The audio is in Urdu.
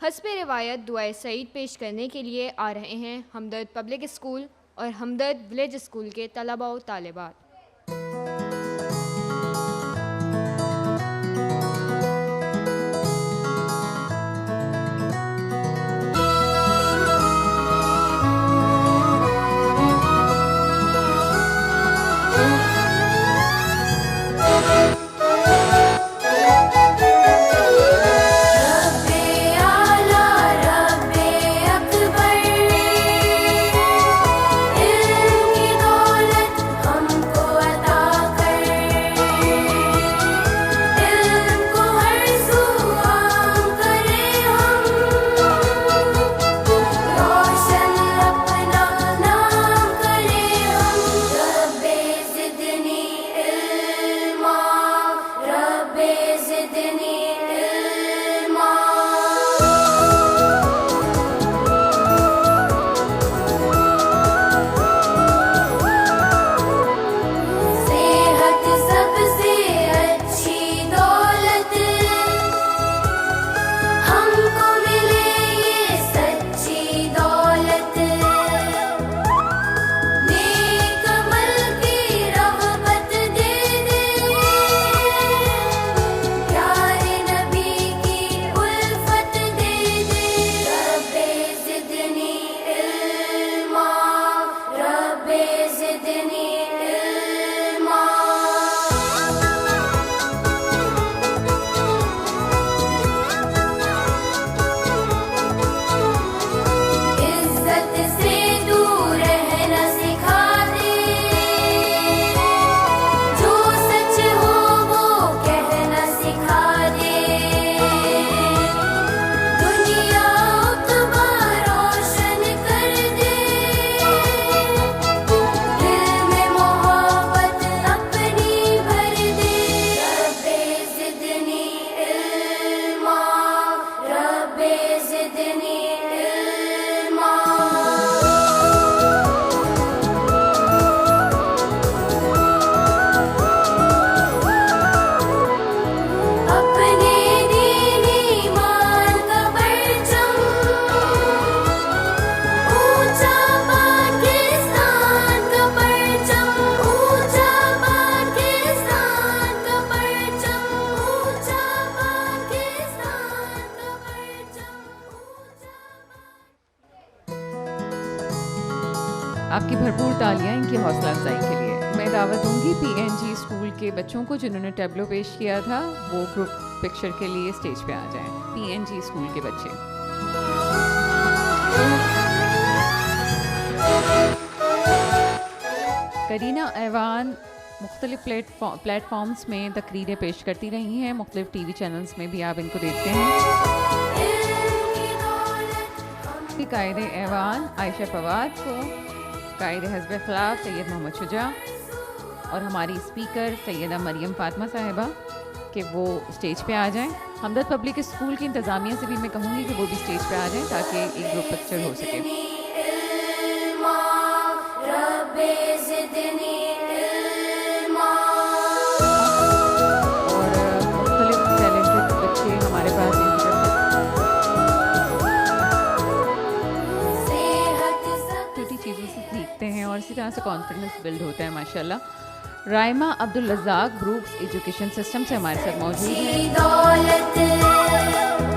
حسب روایت دعائے سعید پیش کرنے کے لیے آ رہے ہیں ہمدرد پبلک اسکول اور ہمدرد ولیج اسکول کے طلباء و طالبات۔ آپ کی بھرپور تالیاں ان کی حوصلہ افزائی کے لیے۔ میں دعوت دوں گی پی این جی اسکول کے بچوں کو جنہوں نے ٹیبلو پیش کیا تھا، وہ گروپ پکچر کے لیے اسٹیج پہ آ جائیں۔ پی این جی اسکول کے بچے۔ کرینہ ایوان مختلف پلیٹ فارمز میں تقریریں پیش کرتی رہی ہیں، مختلف ٹی وی چینلز میں بھی آپ ان کو دیکھتے ہیں۔ قائد ایوان عائشہ فواد کو، قائد حزب اخلاق سید محمد شجاع اور ہماری اسپیکر سیدہ مریم فاطمہ صاحبہ کہ وہ اسٹیج پہ آ جائیں۔ ہمدرد پبلک اسکول کی انتظامیہ سے بھی میں کہوں گی کہ وہ بھی اسٹیج پہ آ جائیں تاکہ ایک گروپ پکچر ہو سکے۔ اور مختلف ٹیلنٹڈ بچے ہمارے پاس چیزوں سے سیکھتے ہیں اور اسی طرح سے کانفیڈنس بلڈ ہوتا ہے ماشاءاللہ۔ Raima Abdul Razzaq Brookes education system سے ہمارے ساتھ موجود ہیں۔